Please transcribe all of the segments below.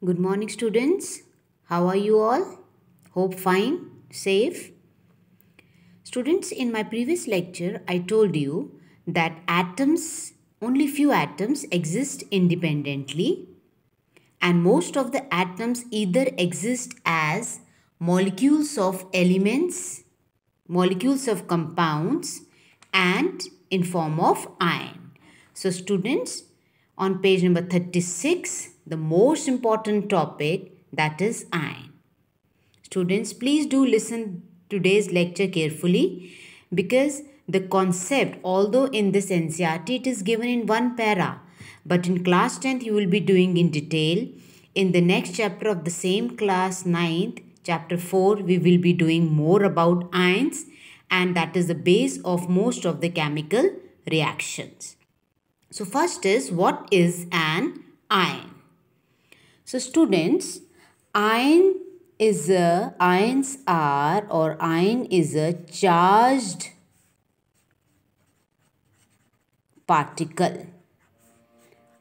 Good morning, students. How are you all? Hope fine, safe. Students, in my previous lecture, I told you that only few atoms exist independently, and most of the atoms either exist as molecules of elements, molecules of compounds, and in form of ion. So, students, on page number 36, the most important topic, that is ion. Students, please do listen today's lecture carefully, because the concept, although in this NCERT it is given in one para, but in class 10th you will be doing in detail. In the next chapter of the same class 9th, chapter 4, we will be doing more about ions, and that is the base of most of the chemical reactions. So first is, what is an ion? So students, ion is a charged particle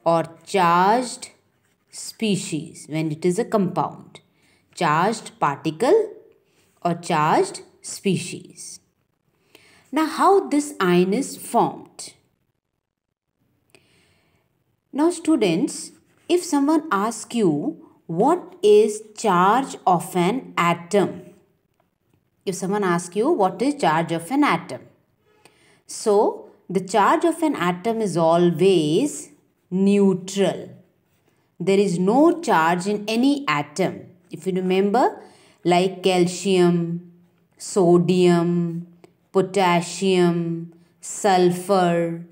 or charged species when it is a compound. Charged particle or charged species. Now, how this ion is formed? Now, students, if someone asks you what is charge of an atom? If someone asks you what is charge of an atom? So, the charge of an atom is always neutral. There is no charge in any atom. If you remember, like calcium, sodium, potassium, sulfur,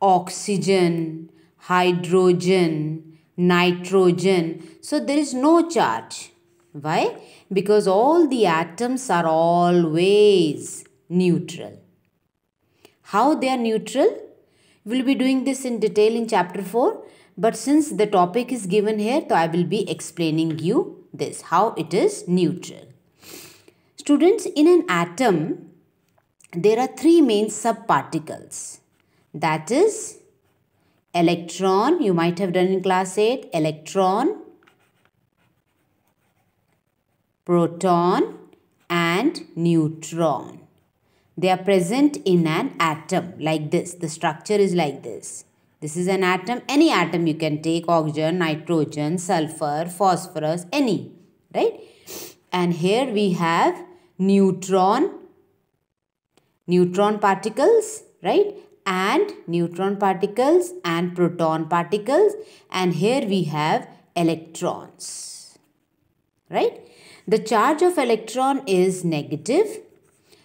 oxygen, hydrogen, nitrogen. So there is no charge. Why? Because all the atoms are always neutral. How they are neutral? We will be doing this in detail in chapter 4. But since the topic is given here, so I will be explaining you this, how it is neutral. Students, in an atom, there are three main subparticles. That is electron, you might have done in class 8, electron, proton and neutron. They are present in an atom like this. The structure is like this. This is an atom. Any atom you can take, oxygen, nitrogen, sulfur, phosphorus, any, right? And here we have neutron particles, right? And neutron particles and proton particles. And here we have electrons, right? The charge of electron is negative.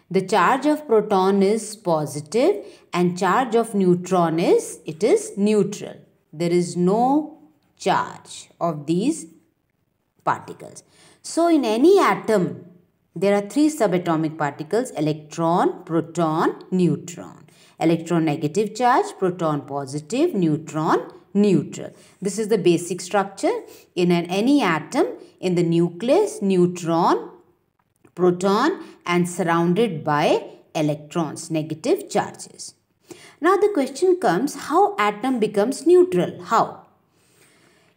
The charge of proton is positive, and charge of neutron is neutral. There is no charge of these particles. So in any atom, there are three subatomic particles: electron, proton, neutron. Electron negative charge, proton positive, neutron neutral. This is the basic structure. In any atom, in the nucleus, neutron, proton, and surrounded by electrons, negative charges. Now the question comes, how atom becomes neutral? How?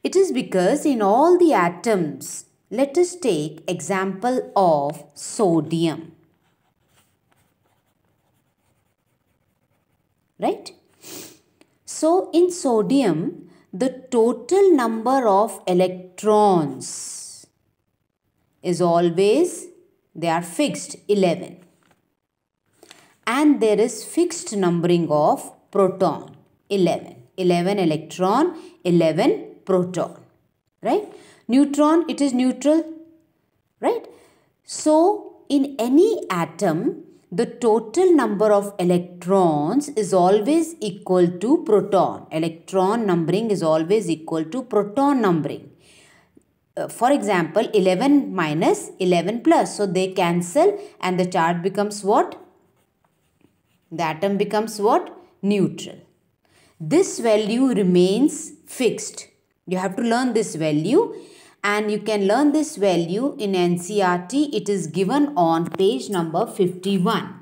It is because in all the atoms, let us take example of sodium. Right? So in sodium, the total number of electrons is always, they are fixed, 11. And there is fixed numbering of proton, 11. 11 electron, 11 proton. Right? Neutron, it is neutral. Right? So, in any atom, the total number of electrons is always equal to proton. Electron numbering is always equal to proton numbering. For example, 11 minus 11 plus. So, they cancel and the charge becomes what? The atom becomes what? Neutral. This value remains fixed. You have to learn this value, and you can learn this value in NCERT. It is given on page number 51.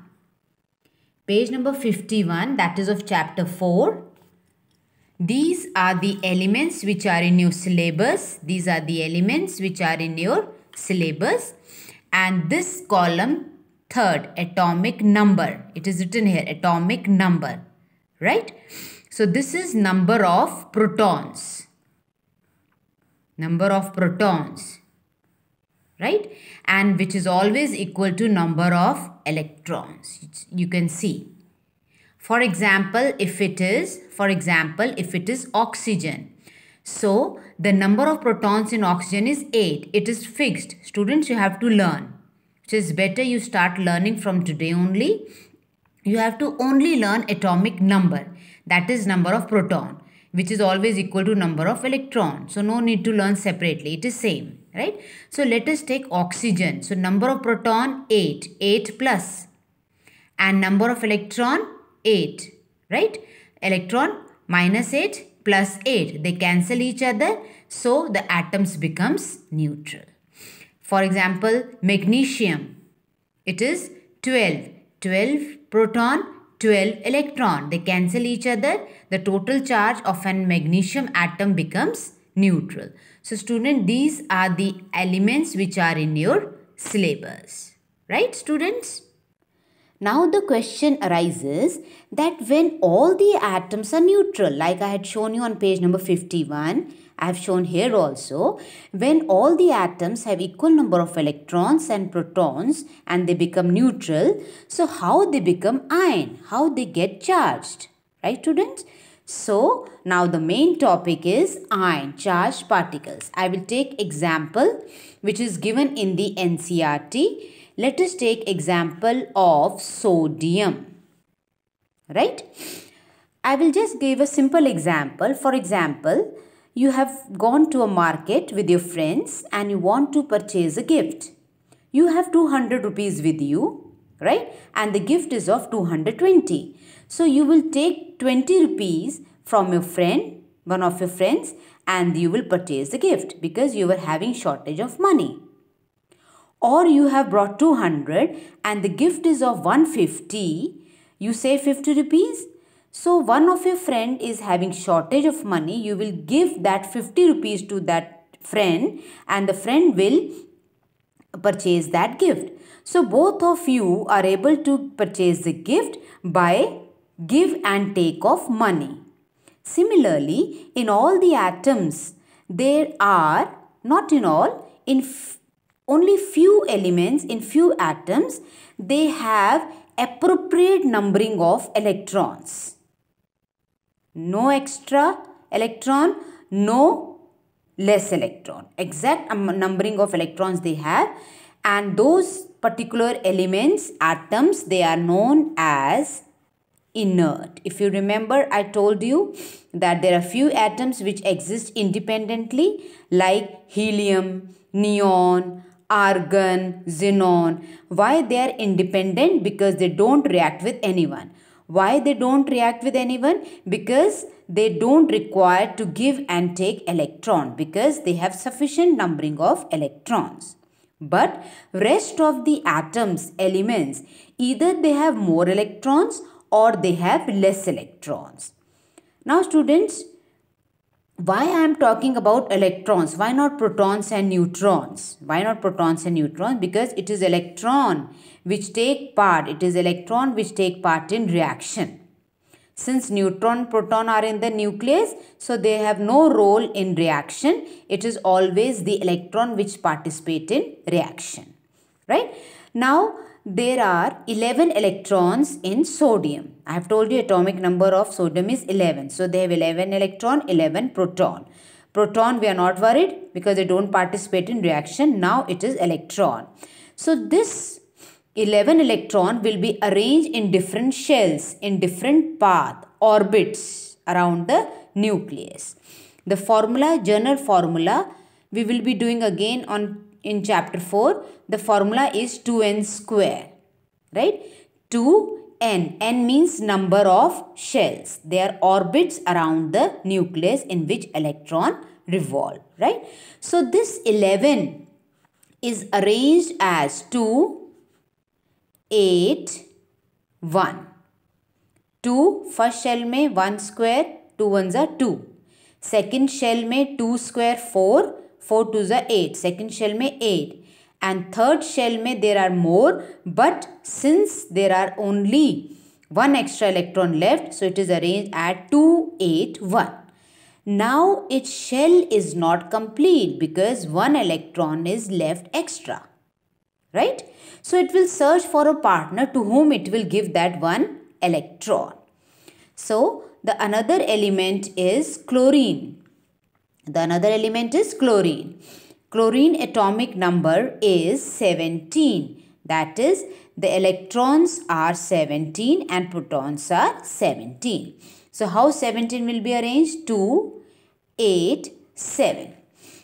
Page number 51, that is of chapter 4. These are the elements which are in your syllabus. These are the elements which are in your syllabus. And this column, third, atomic number. It is written here, atomic number. Right? So this is number of protons. Number of protons. Right? And which is always equal to number of electrons. You can see. For example, if it is oxygen. So, the number of protons in oxygen is 8. It is fixed. Students, you have to learn. So, it's better you start learning from today only. You have to only learn atomic number. That is number of proton, which is always equal to number of electron. So, no need to learn separately. It is same, right? So, let us take oxygen. So, number of proton 8. 8 plus. And number of electron 8, right? Electron minus 8 plus 8. They cancel each other. So, the atoms becomes neutral. For example, magnesium. It is 12. 12 proton, 12 electron. They cancel each other. The total charge of an magnesium atom becomes neutral. So, student, these are the elements which are in your syllabus. Right, students? Now the question arises that when all the atoms are neutral, like I had shown you on page number 51, I have shown here also, when all the atoms have equal number of electrons and protons and they become neutral, so how they become ion, how they get charged, right students? So now the main topic is ion, charged particles. I will take example which is given in the NCERT. Let us take example of sodium, right? I will just give a simple example. For example, you have gone to a market with your friends and you want to purchase a gift. You have 200 rupees with you, right? And the gift is of 220. So you will take 20 rupees from your friend, one of your friends, and you will purchase the gift because you were having shortage of money. Or you have brought 200 and the gift is of 150, you say 50 rupees. So one of your friend is having shortage of money, you will give that 50 rupees to that friend and the friend will purchase that gift. So both of you are able to purchase the gift by give and take of money. Similarly, in all the atoms, there are, not in all, in only few elements, in few atoms, they have appropriate numbering of electrons. No extra electron, no less electron. Exact numbering of electrons they have, and those particular elements, atoms, they are known as inert. If you remember, I told you that there are few atoms which exist independently like helium, neon, argon, xenon. Why they are independent? Because they don't react with anyone. Why they don't react with anyone? Because they don't require to give and take electron, because they have sufficient numbering of electrons. But rest of the atoms, elements, either they have more electrons or they have less electrons. Now students, why I am talking about electrons? Why not protons and neutrons? Why not protons and neutrons? Because it is electron which take part. It is electron which take part in reaction. Since neutron, proton are in the nucleus, so they have no role in reaction. It is always the electron which participate in reaction. Right? Now, there are 11 electrons in sodium. I have told you atomic number of sodium is 11. So, they have 11 electron, 11 proton. Proton, we are not worried because they don't participate in reaction. Now, it is electron. So, this 11 electron will be arranged in different shells, in different path, orbits around the nucleus. The formula, general formula, we will be doing again in chapter 4. The formula is 2n square, right? 2n. N means number of shells. They are orbits around the nucleus in which electron revolve, right? So this 11 is arranged as 2, 8, 1. 2 first shell में 1 square, 2 ones are 2. Second shell में 2 square 4, 4 twos are 8. Second shell में 8. And third shell में there are more, but since there are only one extra electron left, so it is arranged at 2, 8, 1. Now its shell is not complete because one electron is left extra, right? So it will search for a partner to whom it will give that one electron. So the another element is chlorine. Chlorine atomic number is 17. That is, the electrons are 17 and protons are 17. So how 17 will be arranged? 2, 8, 7.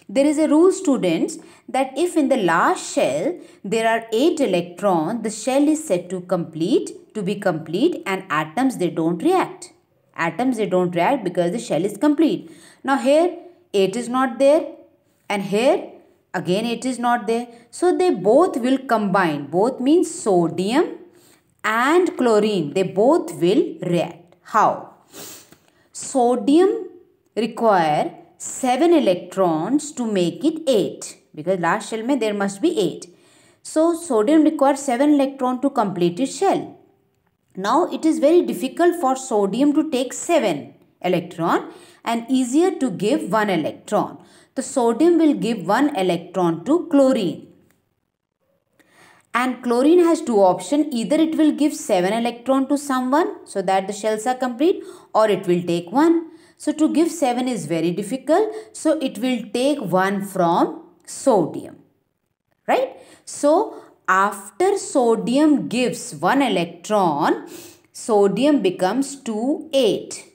There is a rule, students, that if in the last shell there are 8 electrons, the shell is said to be complete, and atoms, they don't react. Atoms, they don't react because the shell is complete. Now here 8 is not there, and here again 8 is not there. So they both will combine. Both means sodium and chlorine. They both will react. How? Sodium require 7 electrons to make it 8, because last shell mein there must be 8. So sodium requires 7 electrons to complete its shell. Now it is very difficult for sodium to take 7 electron and easier to give 1 electron. The sodium will give 1 electron to chlorine. And chlorine has two options. Either it will give 7 electron to someone so that the shells are complete, or it will take 1. So to give 7 is very difficult. So it will take 1 from sodium. Right? So after sodium gives 1 electron, sodium becomes 2, 8.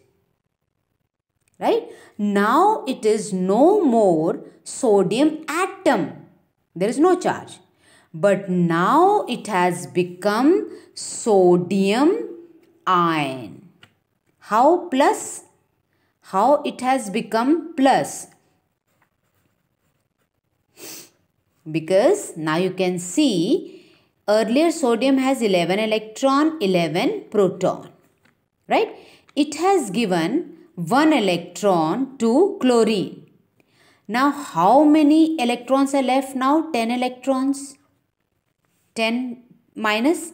Right? Now it is no more sodium atom. There is no charge. But now it has become sodium ion. How plus? How it has become plus? Because now you can see earlier sodium has 11 electron, 11 proton. Right? It has given 1 electron to chlorine. Now how many electrons are left now? 10 electrons. 10 minus,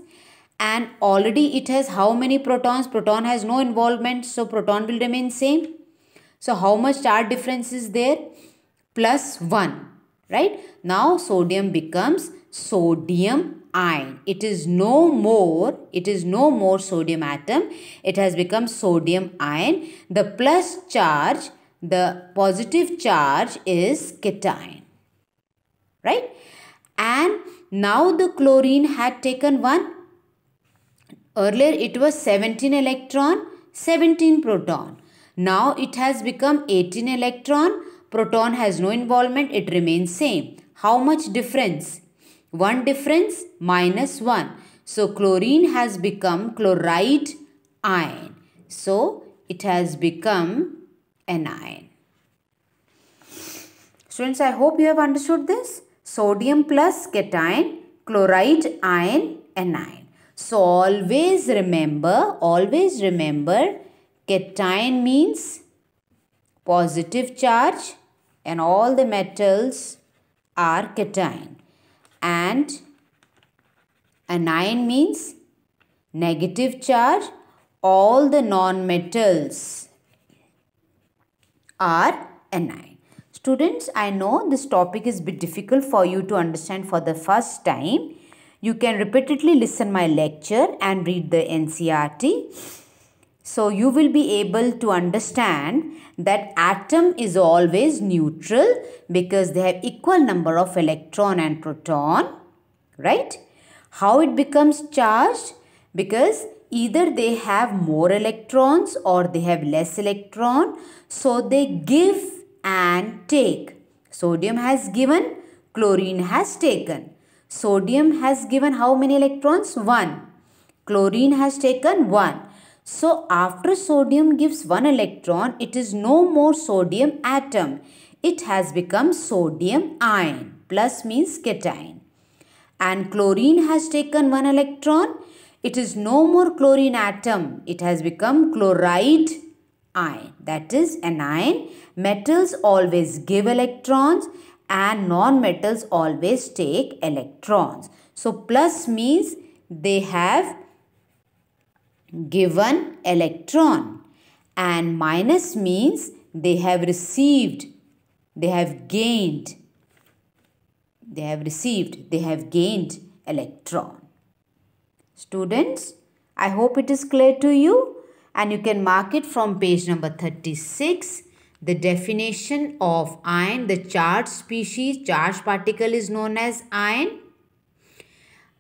and already it has how many protons? Proton has no involvement, so proton will remain same. So how much charge difference is there? Plus 1. Right? Now sodium becomes sodium ion. It is no more sodium atom. It has become sodium ion. The plus charge, the positive charge is cation. Right? And now the chlorine had taken 1. Earlier it was 17 electron, 17 proton. Now it has become 18 electron. Proton has no involvement. It remains same. How much difference? 1 difference minus 1. So chlorine has become chloride ion. So it has become anion. Students, I hope you have understood this. Sodium plus cation, chloride ion, anion. So always remember, cation means positive charge and all the metals are cation. And anion means negative charge, all the non-metals are anion. Students, I know this topic is a bit difficult for you to understand for the first time. You can repeatedly listen my lecture and read the NCERT. So you will be able to understand that atom is always neutral because they have equal number of electron and proton. Right? How it becomes charged? Because either they have more electrons or they have less electron. So they give and take. Sodium has given, chlorine has taken. Sodium has given how many electrons? 1. Chlorine has taken 1. So after sodium gives 1 electron, it is no more sodium atom. It has become sodium ion. Plus means cation. And chlorine has taken 1 electron. It is no more chlorine atom. It has become chloride ion. That is anion. Metals always give electrons and non-metals always take electrons. So plus means they have given electron and minus means they have received, they have gained, they have gained electron. Students, I hope it is clear to you and you can mark it from page number 36. The definition of ion, the charged species, charged particle is known as ion.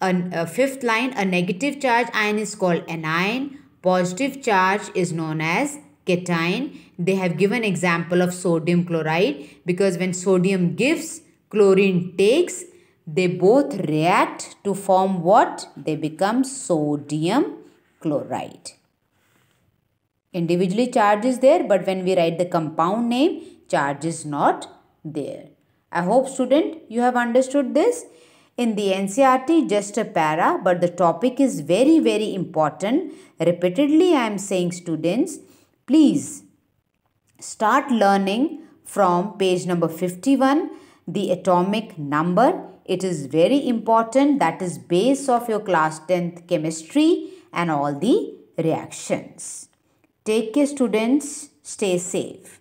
A fifth line, a negative charge ion is called anion. Positive charge is known as cation. They have given example of sodium chloride because when sodium gives, chlorine takes. They both react to form what? They become sodium chloride. Individually charge is there, but when we write the compound name, charge is not there. I hope student you have understood this. In the NCERT, just a para, but the topic is very, very important. Repeatedly, I am saying students, please start learning from page number 51, the atomic number. It is very important. That is base of your class 10th chemistry and all the reactions. Take care students. Stay safe.